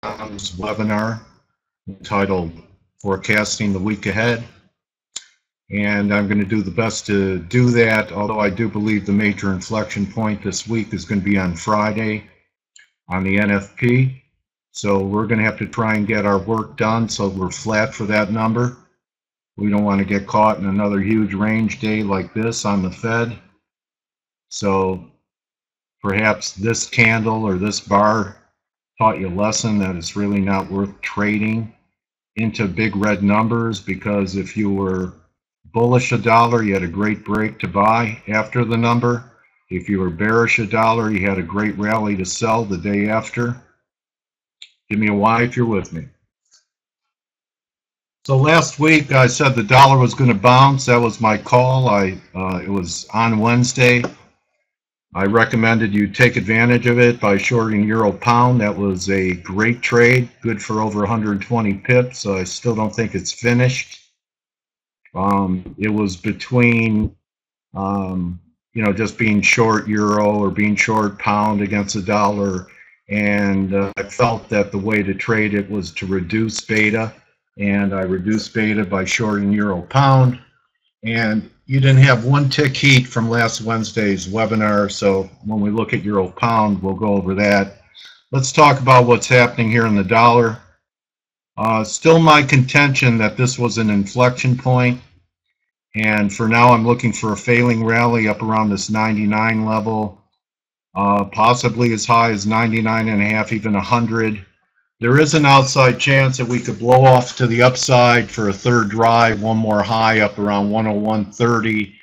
webinar entitled Forecasting the Week Ahead. And I'm going to do the best to do that, although I do believe the major inflection point this week is going to be on Friday on the NFP. So we're going to have to try and get our work done so we're flat for that number. We don't want to get caught in another huge range day like this on the Fed. So perhaps this candle or this bar taught you a lesson that it's really not worth trading into big red numbers, because if you were bullish a dollar, you had a great break to buy after the number. If you were bearish a dollar, you had a great rally to sell the day after. Give me a Y if you're with me. So last week I said the dollar was going to bounce. That was my call. It was on Wednesday. I recommended you take advantage of it by shorting euro pound. That was a great trade, good for over 120 pips. So I still don't think it's finished. It was between just being short euro or being short pound against the dollar, and I felt that the way to trade it was to reduce beta, and I reduced beta by shorting euro pound. And you didn't have one tick heat from last Wednesday's webinar, so when we look at euro pound, we'll go over that. Let's talk about what's happening here in the dollar. Still my contention that this was an inflection point, and for now I'm looking for a failing rally up around this 99 level, possibly as high as 99.5, even 100. There is an outside chance that we could blow off to the upside for a third drive, one more high up around 101.30.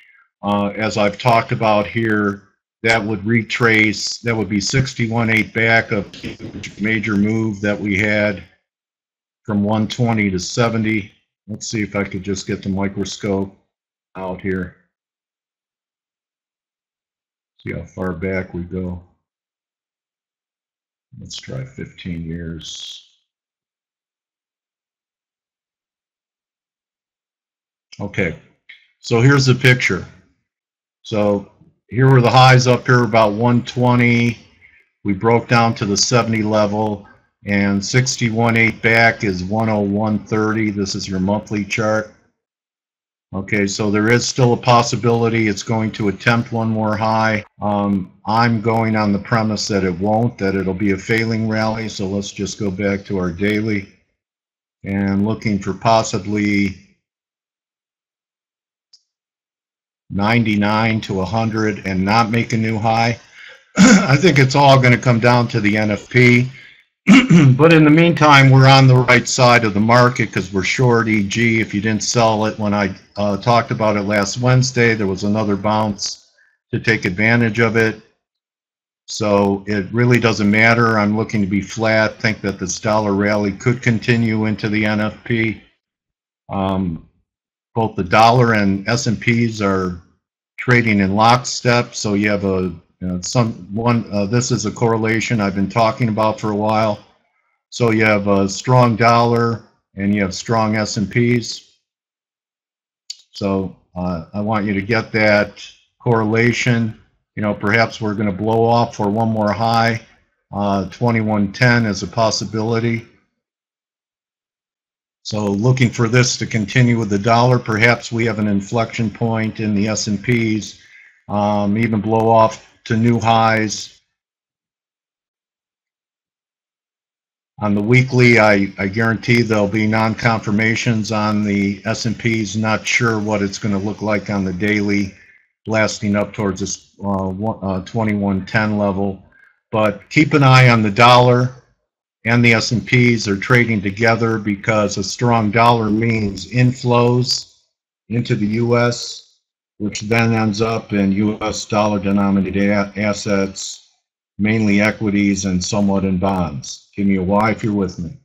As I've talked about here, that would retrace, that would be 61.8 back, a major move that we had from 120 to 70. Let's see if I could just get the microscope out here. See how far back we go. Let's try 15 years. Okay, so here's the picture. So here were the highs up here about 120. We broke down to the 70 level, and 61.8 back is 101.30. This is your monthly chart. Okay, so there is still a possibility it's going to attempt one more high. I'm going on the premise that it won't, that it'll be a failing rally. So let's just go back to our daily and looking for possibly 99 to 100 and not make a new high. I think it's all going to come down to the NFP. But in the meantime, we're on the right side of the market because we're short EG. If you didn't sell it when I talked about it last Wednesday, there was another bounce to take advantage of it. So it really doesn't matter. I'm looking to be flat. Think that this dollar rally could continue into the NFP. Both the dollar and S&Ps are trading in lockstep. So you have a this is a correlation I've been talking about for a while. So you have a strong dollar and you have strong S&Ps. So I want you to get that correlation. Perhaps we're going to blow off for one more high. 2110 is a possibility. So looking for this to continue with the dollar. Perhaps we have an inflection point in the S&Ps, even blow off to new highs. On the weekly, I guarantee there'll be non-confirmations on the S&Ps. Not sure what it's going to look like on the daily, blasting up towards this 2110 level. But keep an eye on the dollar and the S&Ps are trading together, because a strong dollar means inflows into the U.S., which then ends up in U.S. dollar-denominated assets, mainly equities and somewhat in bonds. Give me a Y if you're with me.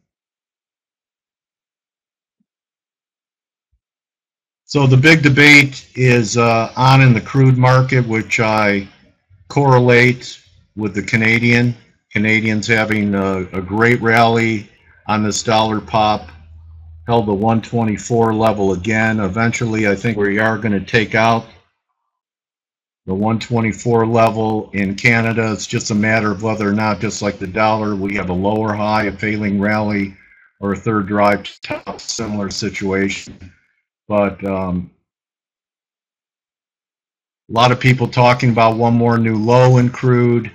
So the big debate is on in the crude market, which I correlate with the Canadian. Canadians having a great rally on this dollar pop. Held the 124 level again. Eventually, I think we are going to take out the 124 level in Canada. It's just a matter of whether or not, just like the dollar, we have a lower high, a failing rally, or a third drive to top, similar situation. But a lot of people talking about one more new low in crude.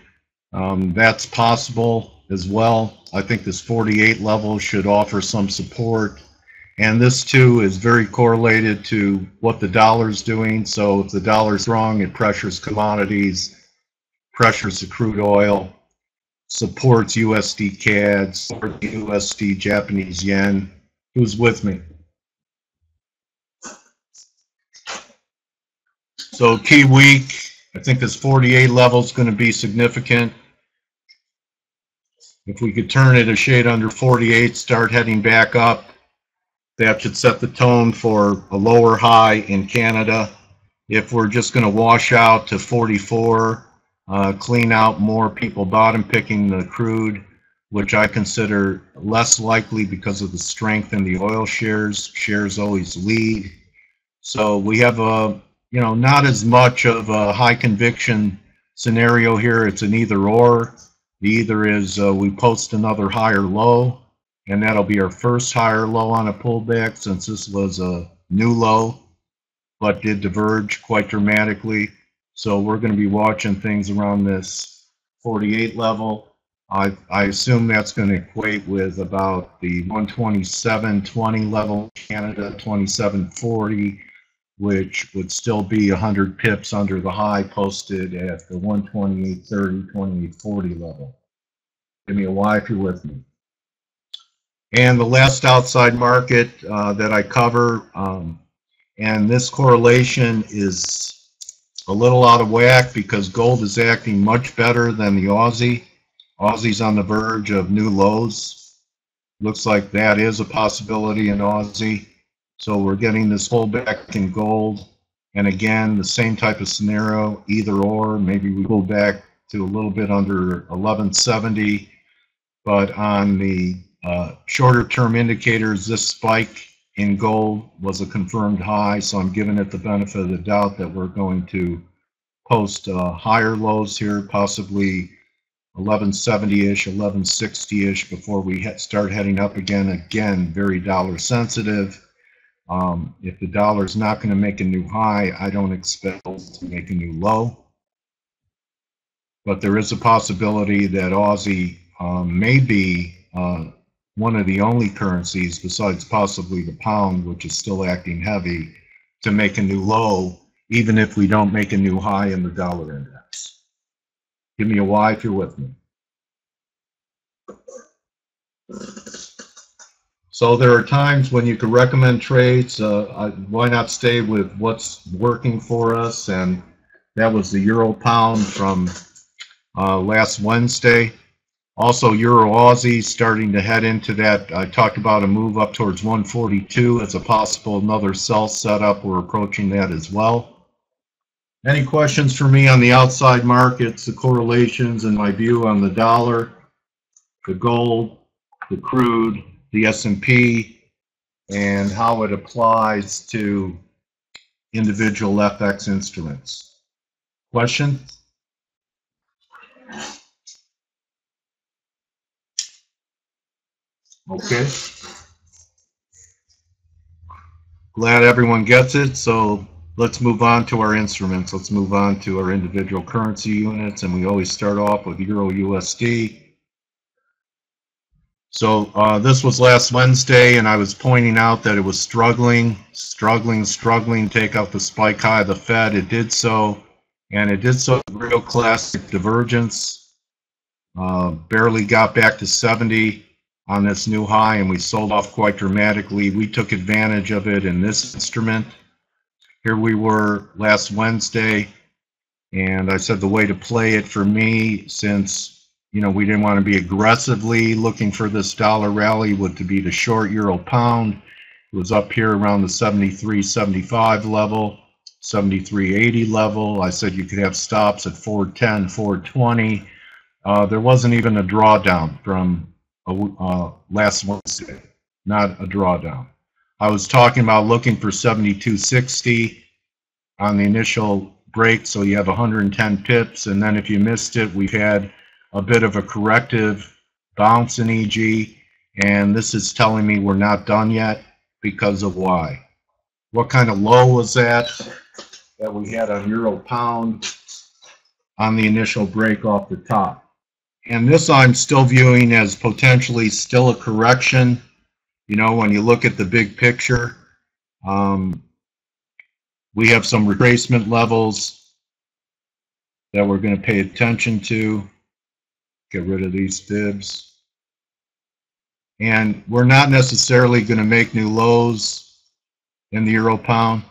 That's possible as well. I think this 48 level should offer some support. And this too is very correlated to what the dollar's doing. So if the dollar's strong, it pressures commodities, pressures the crude oil, supports USD CAD, supports USD Japanese yen. Who's with me? So key week, I think this 48 level is going to be significant. If we could turn it a shade under 48, start heading back up, that should set the tone for a lower high in Canada. If we're just going to wash out to 44, clean out more people bottom picking the crude, which I consider less likely because of the strength in the oil shares. Shares always lead. So we have a, not as much of a high conviction scenario here. It's an either or. The either is we post another higher low, and that'll be our first higher low on a pullback, since this was a new low, but did diverge quite dramatically. So we're going to be watching things around this 48 level. I assume that's going to equate with about the 127.20 level, Canada 27.40, which would still be 100 pips under the high posted at the 128.30, 28.40 level. Give me a Y if you're with me. And the last outside market that I cover, and this correlation is a little out of whack because gold is acting much better than the Aussie. Aussie's on the verge of new lows. Looks like that is a possibility in Aussie. So we're getting this pullback in gold. And again, the same type of scenario, either or. Maybe we pull back to a little bit under 1170. But on the shorter term indicators, this spike in gold was a confirmed high, so I'm giving it the benefit of the doubt that we're going to post higher lows here, possibly 1170-ish, 1160-ish before we start heading up again. Again, very dollar sensitive. If the dollar is not going to make a new high, I don't expect it to make a new low. But there is a possibility that Aussie may be one of the only currencies, besides possibly the pound, which is still acting heavy, to make a new low, even if we don't make a new high in the dollar index. Give me a Y if you're with me. So there are times when you can recommend trades. Why not stay with what's working for us? And that was the euro pound from last Wednesday. Also, Euro Aussie starting to head into that. I talked about a move up towards 142 as a possible another sell setup. We're approaching that as well. Any questions for me on the outside markets, the correlations, and my view on the dollar, the gold, the crude, the S&P, and how it applies to individual FX instruments? Question? Okay. Glad everyone gets it. So let's move on to our instruments. Let's move on to our individual currency units. And we always start off with Euro USD. So this was last Wednesday, and I was pointing out that it was struggling to take out the spike high of the Fed. It did so, and it did so with real classic divergence. Barely got back to 70 on this new high, and we sold off quite dramatically. We took advantage of it in this instrument. Here we were last Wednesday, and I said the way to play it for me, since we didn't want to be aggressively looking for this dollar rally, would to be the short euro pound. It was up here around the 73.75 level, 73.80 level. I said you could have stops at 410, 420. There wasn't even a drawdown from last Wednesday, not a drawdown. I was talking about looking for 72.60 on the initial break, so you have 110 pips, and then if you missed it, we've had a bit of a corrective bounce in EG, and this is telling me we're not done yet because of why. What kind of low was that we had on euro pound on the initial break off the top? And this I'm still viewing as potentially still a correction. You know, when you look at the big picture, we have some retracement levels that we're going to pay attention to. Get rid of these fibs. And we're not necessarily going to make new lows in the euro pound.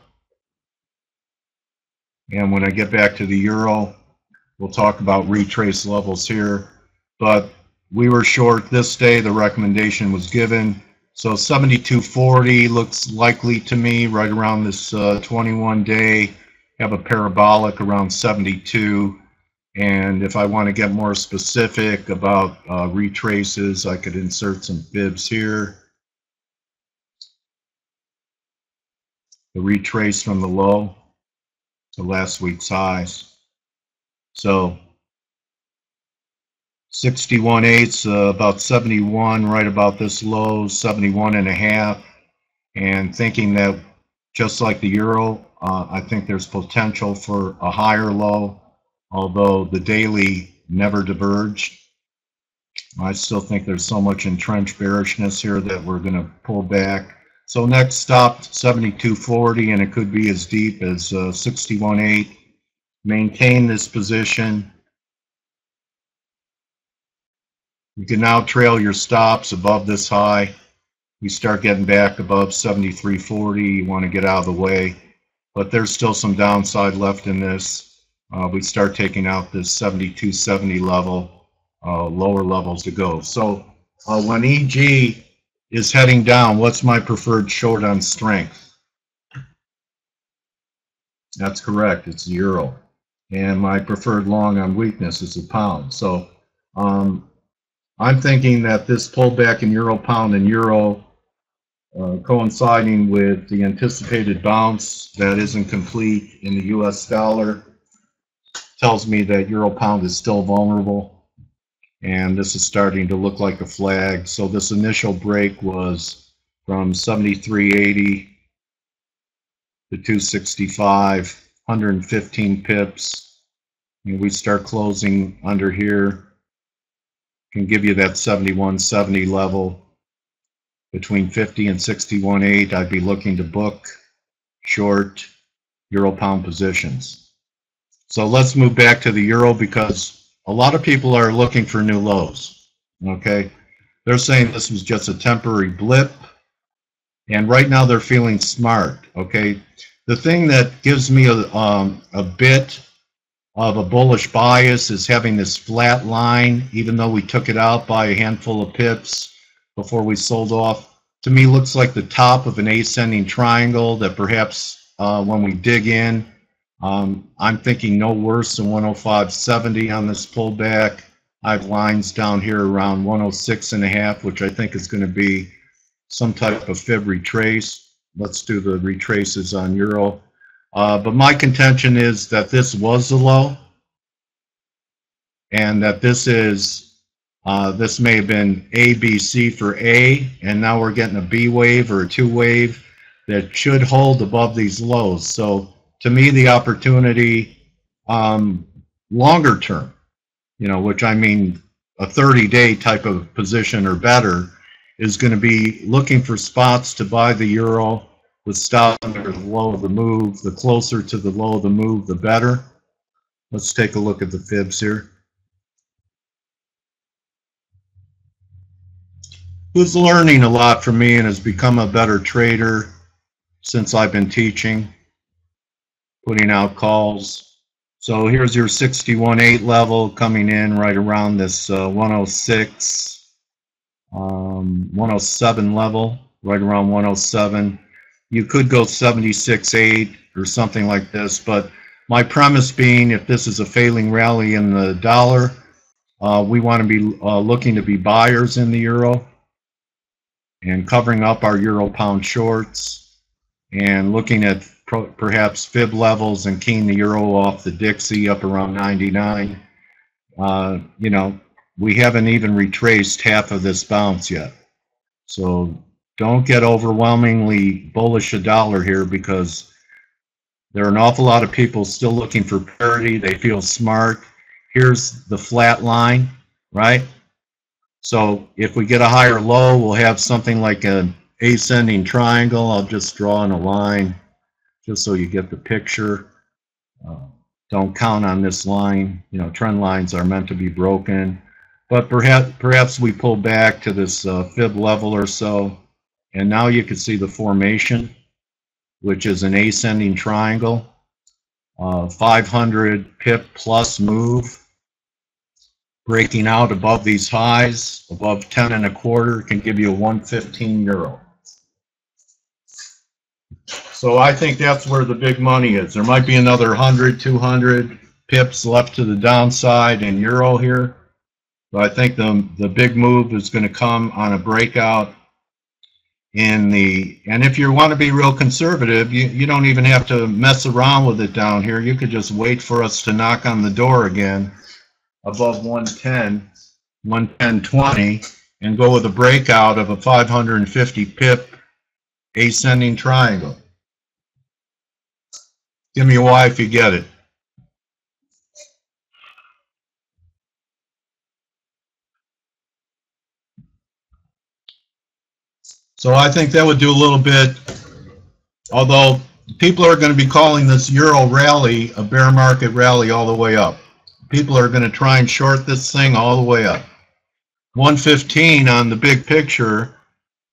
And when I get back to the euro, we'll talk about retrace levels here. But we were short this day. The recommendation was given. So 72.40 looks likely to me right around this 21-day. Have a parabolic around 72. And if I want to get more specific about retraces, I could insert some fibs here. The retrace from the low to last week's highs. So 61.8, about 71, right about this low, 71.5, and thinking that just like the euro, I think there's potential for a higher low, although the daily never diverged. I still think there's so much entrenched bearishness here that we're going to pull back. So next stop, 72.40, and it could be as deep as 61.8. Maintain this position. You can now trail your stops above this high. We start getting back above 73.40. You want to get out of the way, but there's still some downside left in this. We start taking out this 72.70 level, lower levels to go. So when EG is heading down, what's my preferred short on strength? That's correct, it's the euro. And my preferred long on weakness is the pound. So I'm thinking that this pullback in euro pound and euro coinciding with the anticipated bounce that isn't complete in the US dollar tells me that euro pound is still vulnerable, and this is starting to look like a flag. So this initial break was from 73.80 to 265, 115 pips, and we start closing under here. Can give you that 71.70 level. Between 50 and 61.8, I'd be looking to book short euro pound positions. So let's move back to the euro, because a lot of people are looking for new lows. Okay, they're saying this was just a temporary blip, and right now they're feeling smart. Okay, the thing that gives me a bit of a bullish bias is having this flat line, even though we took it out by a handful of pips before we sold off. To me, looks like the top of an ascending triangle that perhaps when we dig in, I'm thinking no worse than 105.70 on this pullback. I have lines down here around 106.5, which I think is going to be some type of fib retrace. Let's do the retraces on euro. But my contention is that this was the low, and that this is this may have been A, B, C for A, and now we're getting a B wave or a 2 wave that should hold above these lows. So to me, the opportunity longer term, you know, which I mean a 30-day type of position or better, is going to be looking for spots to buy the euro with stop under the low of the move. The closer to the low of the move, the better. Let's take a look at the fibs here. Who's learning a lot from me and has become a better trader since I've been teaching, putting out calls. So here's your 61.8 level coming in right around this 106, 107 level, right around 107. You could go 76.8 or something like this, but my premise being, if this is a failing rally in the dollar, we want to be looking to be buyers in the euro and covering up our euro pound shorts and looking at perhaps fib levels and keying the euro off the Dixie up around 99. You know, we haven't even retraced half of this bounce yet. So don't get overwhelmingly bullish a dollar here, because there are an awful lot of people still looking for parity. They feel smart. Here's the flat line, right? So if we get a higher low, we'll have something like an ascending triangle. I'll just draw in a line just so you get the picture. Don't count on this line. You know, trend lines are meant to be broken. But perhaps we pull back to this fib level or so. And now you can see the formation, which is an ascending triangle. 500 pip plus move. Breaking out above these highs, above 10 1/4, can give you a 115 euro. So I think that's where the big money is. There might be another 100, 200 pips left to the downside in euro here. But I think the big move is going to come on a breakout in the, and if you want to be real conservative, you don't even have to mess around with it down here. You could just wait for us to knock on the door again above 110, 110.20, and go with a breakout of a 550 pip ascending triangle. Give me a Y if you get it. So I think that would do a little bit, although people are going to be calling this euro rally a bear market rally all the way up. People are going to try and short this thing all the way up. 115 on the big picture,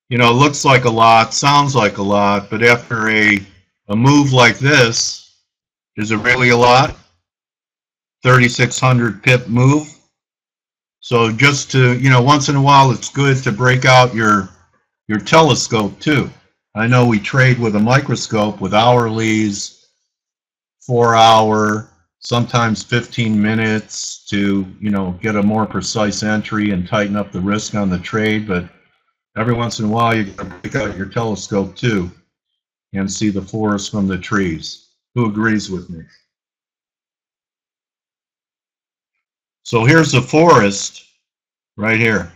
you know, looks like a lot, sounds like a lot, but after a move like this, is it really a lot? 3,600 pip move. So just to, you know, once in a while it's good to break out your telescope too. I know we trade with a microscope with hourlies, 4 hour, sometimes 15 minutes to, you know, get a more precise entry and tighten up the risk on the trade. But every once in a while you gotta break out your telescope too and see the forest from the trees. Who agrees with me? So here's the forest right here.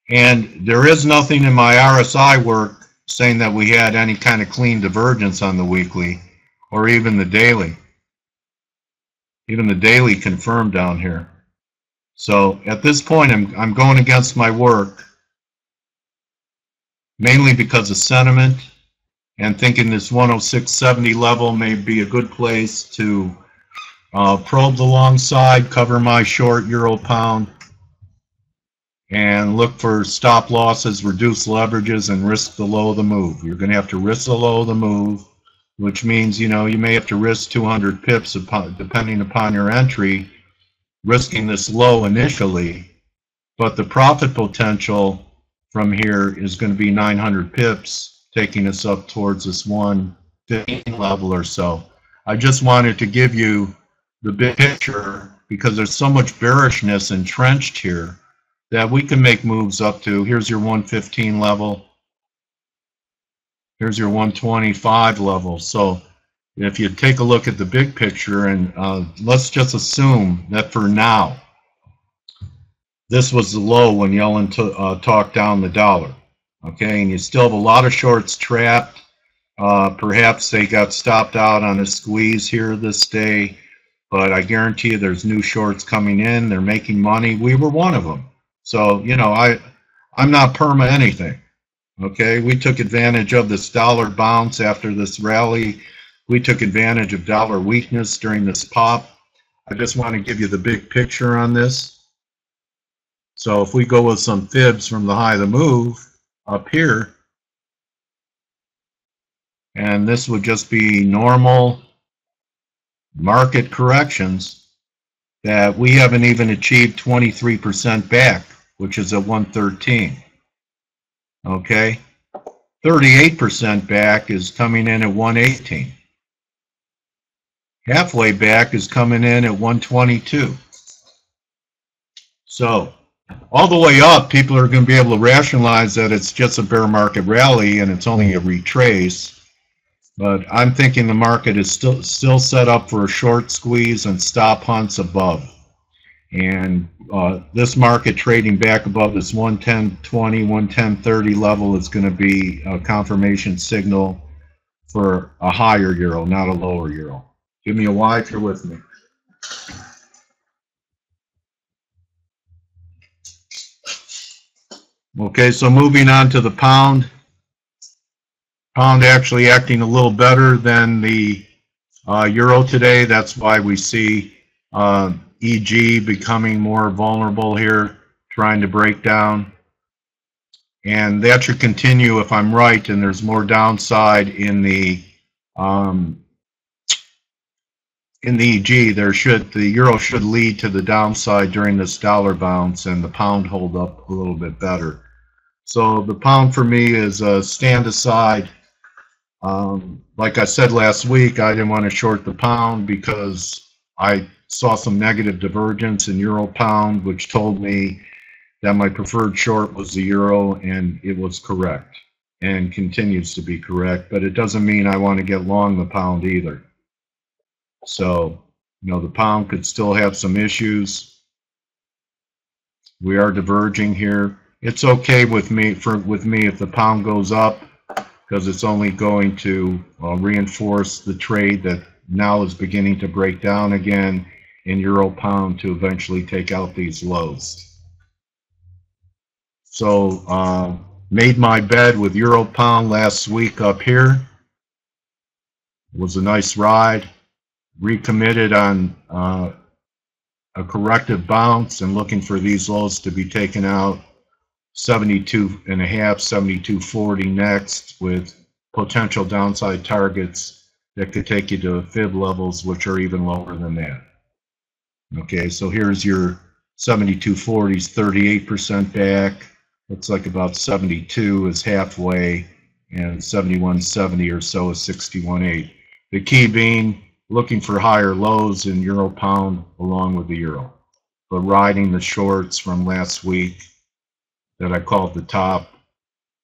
And there is nothing in my RSI work saying that we had any kind of clean divergence on the weekly or even the daily. Even the daily confirmed down here. So at this point, I'm going against my work, mainly because of sentiment and thinking this 106.70 level may be a good place to probe the long side, cover my short euro pound, and look for stop losses, reduce leverages, and risk the low of the move. You're going to have to risk the low of the move, which means, you know, you may have to risk 200 pips depending upon your entry, risking this low initially, but the profit potential from here is going to be 900 pips, taking us up towards this 115 level or so. I just wanted to give you the big picture because there's so much bearishness entrenched here that we can make moves up to. Here's your 115 level. Here's your 125 level. So if you take a look at the big picture, and let's just assume that for now, this was the low when Yellen talked down the dollar. Okay, and you still have a lot of shorts trapped. Perhaps they got stopped out on a squeeze here this day, but I guarantee you there's new shorts coming in. They're making money. We were one of them. So, you know, I'm not perma anything. Okay, we took advantage of this dollar bounce after this rally. We took advantage of dollar weakness during this pop. I just want to give you the big picture on this. So if we go with some fibs from the high of the move up here, and this would just be normal market corrections, that we haven't even achieved 23% back, which is at 113. Okay, 38% back is coming in at 118. Halfway back is coming in at 122. So all the way up, people are going to be able to rationalize that it's just a bear market rally and it's only a retrace. But I'm thinking the market is still set up for a short squeeze and stop hunts above. And this market trading back above this 110.20, 110.30 level is going to be a confirmation signal for a higher euro, not a lower euro. Give me a Y if you're with me. Okay, so moving on to the pound. Pound actually acting a little better than the euro today. That's why we see EG becoming more vulnerable here, trying to break down. And that should continue if I'm right, and there's more downside in the EG. The euro should lead to the downside during this dollar bounce, and the pound hold up a little bit better. So the pound for me is a stand aside. Like I said last week, I didn't want to short the pound because I saw some negative divergence in euro pound, which told me that my preferred short was the euro, and it was correct and continues to be correct. But it doesn't mean I want to get long the pound either. So, you know, the pound could still have some issues. We are diverging here. It's okay with me if the pound goes up, because it's only going to reinforce the trade that now is beginning to break down again in euro pound to eventually take out these lows. So made my bed with euro pound last week up here. It was a nice ride. Recommitted on a corrective bounce and looking for these lows to be taken out. 72.5, 72.40 next, with potential downside targets that could take you to fib levels which are even lower than that. Okay, so here's your 72.40s, 38% back. Looks like about 72 is halfway, and 71.70 or so is 61.8. The key being looking for higher lows in euro pound along with the euro, but riding the shorts from last week that I called the top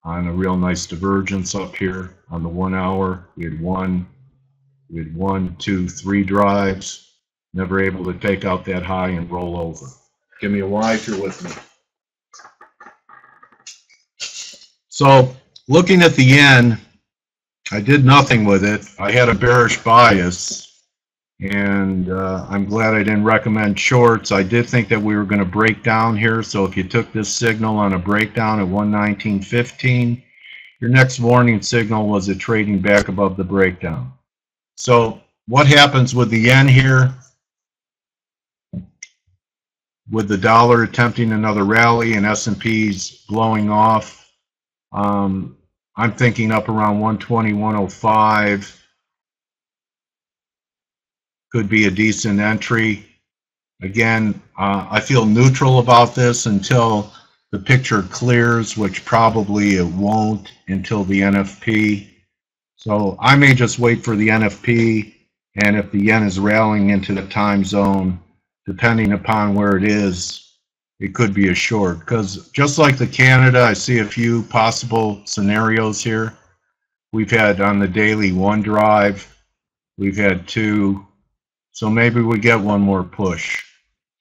on a real nice divergence up here on the 1 hour. We had one, 2, 3 drives, never able to take out that high and roll over. Give me a Y if you're with me. So looking at the yen, I did nothing with it. I had a bearish bias, and I'm glad I didn't recommend shorts. I did think that we were going to break down here, so if you took this signal on a breakdown at 119.15, your next warning signal was it trading back above the breakdown. So what happens with the yen here? With the dollar attempting another rally and S&P's blowing off, I'm thinking up around 120, 105 could be a decent entry. Again, I feel neutral about this until the picture clears, which probably it won't until the NFP. So I may just wait for the NFP, and if the yen is rallying into the time zone, depending upon where it is, it could be a short. Because just like the Canada, I see a few possible scenarios here. We've had on the daily 1 drive, we've had 2, so maybe we get one more push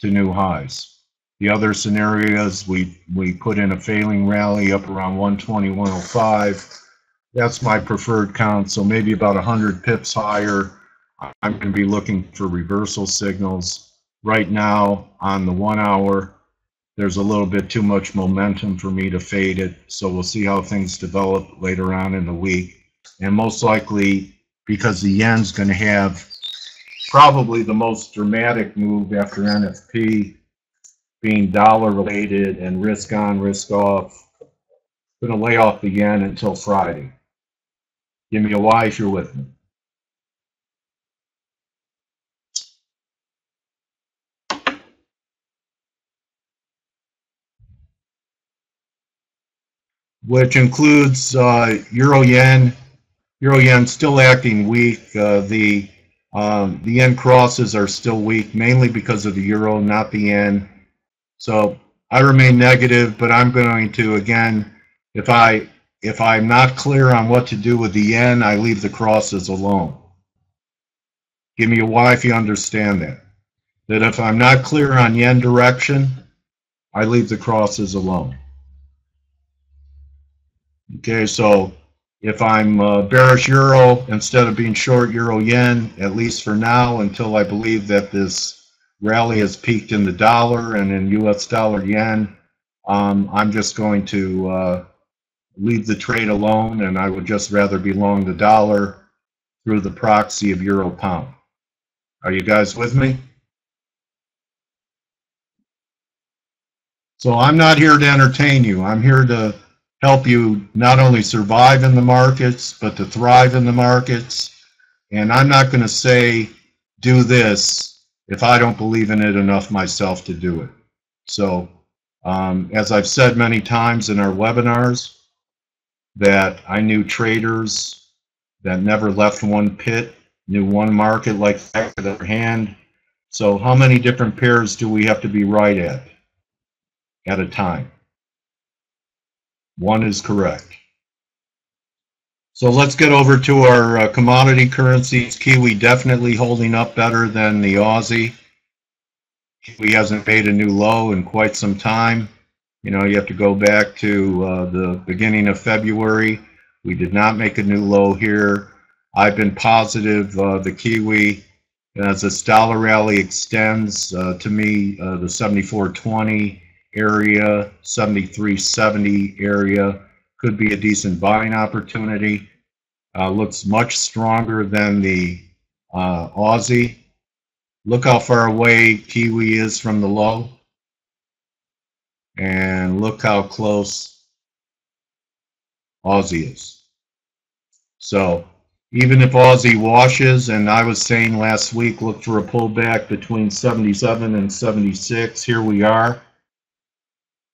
to new highs. The other scenarios, we put in a failing rally up around 120, 105. That's my preferred count, so maybe about 100 pips higher. I'm going to be looking for reversal signals. Right now, on the 1 hour, there's a little bit too much momentum for me to fade it, so we'll see how things develop later on in the week. And most likely, because the yen's going to have probably the most dramatic move after NFP, being dollar related and risk on, risk off, going to lay off the yen until Friday. Give me a Y if you're with me. Which includes euro yen. Euro yen still acting weak. The yen crosses are still weak, mainly because of the euro, not the yen. So I remain negative, but I'm going to, again, if if I'm not clear on what to do with the yen, I leave the crosses alone. Give me a Y if you understand that. That if I'm not clear on yen direction, I leave the crosses alone. Okay, so if I'm bearish euro, instead of being short euro yen, at least for now, until I believe that this rally has peaked in the dollar and in US dollar yen, I'm just going to leave the trade alone, and I would just rather be long the dollar through the proxy of euro pound. Are you guys with me? So I'm not here to entertain you. I'm here to help you not only survive in the markets, but to thrive in the markets. And I'm not going to say, do this, if I don't believe in it enough myself to do it. So, as I've said many times in our webinars, that I knew traders that never left one pit, knew one market like the back of their hand. So how many different pairs do we have to be right at a time? One is correct. So let's get over to our commodity currencies. Kiwi definitely holding up better than the Aussie. Kiwi hasn't made a new low in quite some time. You know, you have to go back to the beginning of February. We did not make a new low here. I've been positive the Kiwi, as this dollar rally extends, to me, the 74.20 area, 73.70 area could be a decent buying opportunity. Looks much stronger than the Aussie. Look how far away Kiwi is from the low. And look how close Aussie is. So even if Aussie washes, and I was saying last week, look for a pullback between 77 and 76. Here we are.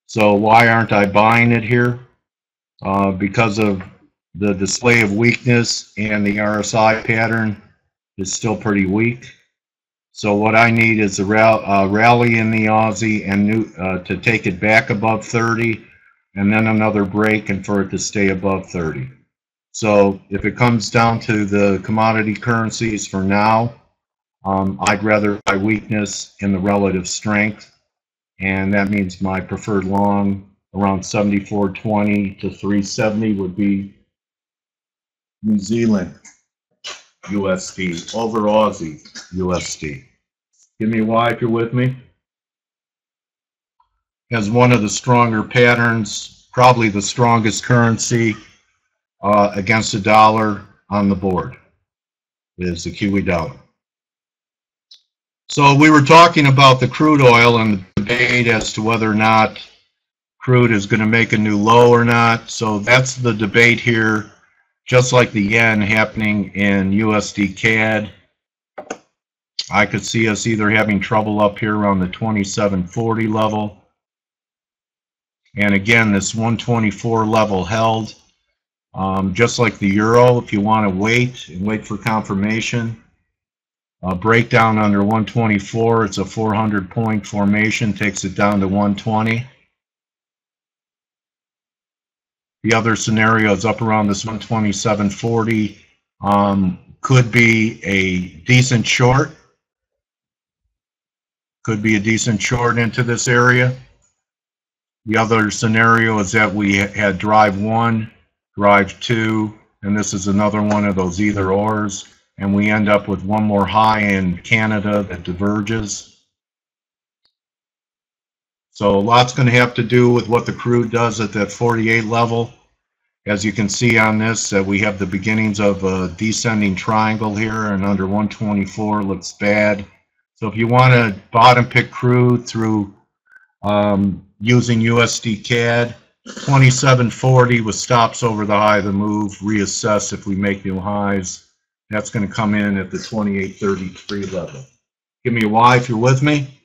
So why aren't I buying it here? Because of the display of weakness, and the RSI pattern is still pretty weak. So what I need is a rally in the Aussie and to take it back above 30, and then another break, and for it to stay above 30. So if it comes down to the commodity currencies for now, I'd rather buy weakness in the relative strength, and that means my preferred long around 74.20 to 370 would be New Zealand USD over Aussie USD. Give me a Y if you're with me. Has one of the stronger patterns, probably the strongest currency against the dollar on the board is the Kiwi Dollar. So we were talking about the crude oil and the debate as to whether or not crude is going to make a new low or not. So that's the debate here, just like the yen happening in USD CAD. I could see us either having trouble up here around the 2740 level. And again, this 124 level held. Just like the euro, if you want to wait for confirmation. Breakdown under 124, it's a 400-point formation, takes it down to 120. The other scenario is up around this 127.40. Could be a decent short. Could be a decent short into this area. The other scenario is that we had drive 1, drive 2, and this is another one of those either ors, and we end up with one more high in Canada that diverges. So a lot's going to have to do with what the crude does at that 48 level. As you can see on this, we have the beginnings of a descending triangle here, and under 124 looks bad. So if you want to bottom pick crude through using USD CAD, 2740 with stops over the high of the move, reassess if we make new highs. That's going to come in at the 2833 level. Give me a Y if you're with me.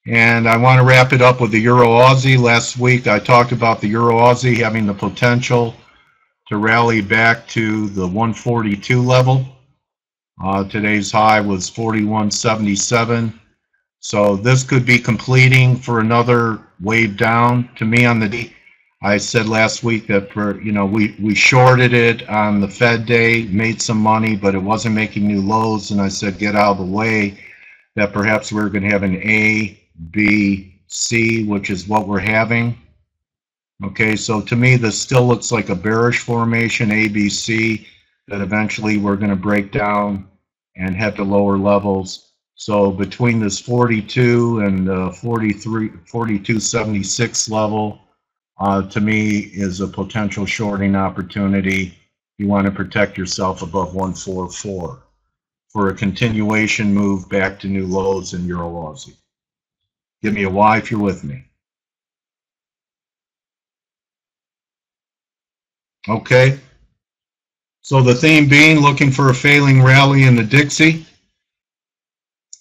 And I want to wrap it up with the Euro Aussie. Last week I talked about the Euro Aussie having the potential to rally back to the 142 level. Today's high was 41.77. So this could be completing for another wave down. To me, on the D, I said last week that we shorted it on the Fed day, made some money, but it wasn't making new lows, and I said get out of the way. That perhaps we're going to have an A, B, C, which is what we're having. Okay, so to me, this still looks like a bearish formation, A, B, C, that eventually we're going to break down and head to lower levels. So between this 42 and 42.76 level, to me, is a potential shorting opportunity. You want to protect yourself above 144 for a continuation move back to new lows in Euro Aussie. Give me a Y if you're with me. Okay. So the theme being looking for a failing rally in the Dixie.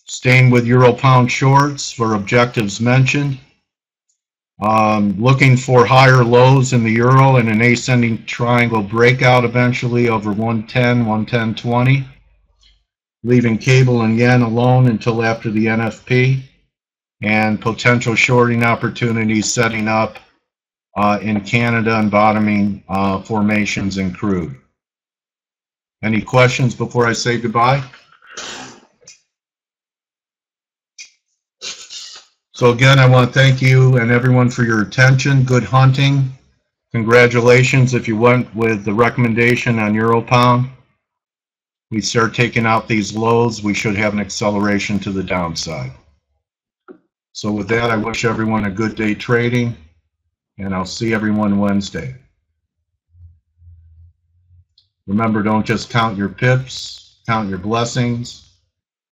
Staying with Euro Pound shorts for objectives mentioned. Looking for higher lows in the Euro and an ascending triangle breakout eventually over 110, 110.20. Leaving cable and yen alone until after the NFP. And potential shorting opportunities setting up in Canada and bottoming formations in crude. Any questions before I say goodbye? So again, I want to thank you and everyone for your attention. Good hunting. Congratulations if you went with the recommendation on Euro Pound. We start taking out these lows, we should have an acceleration to the downside. So with that, I wish everyone a good day trading, and I'll see everyone Wednesday. Remember, don't just count your pips, count your blessings.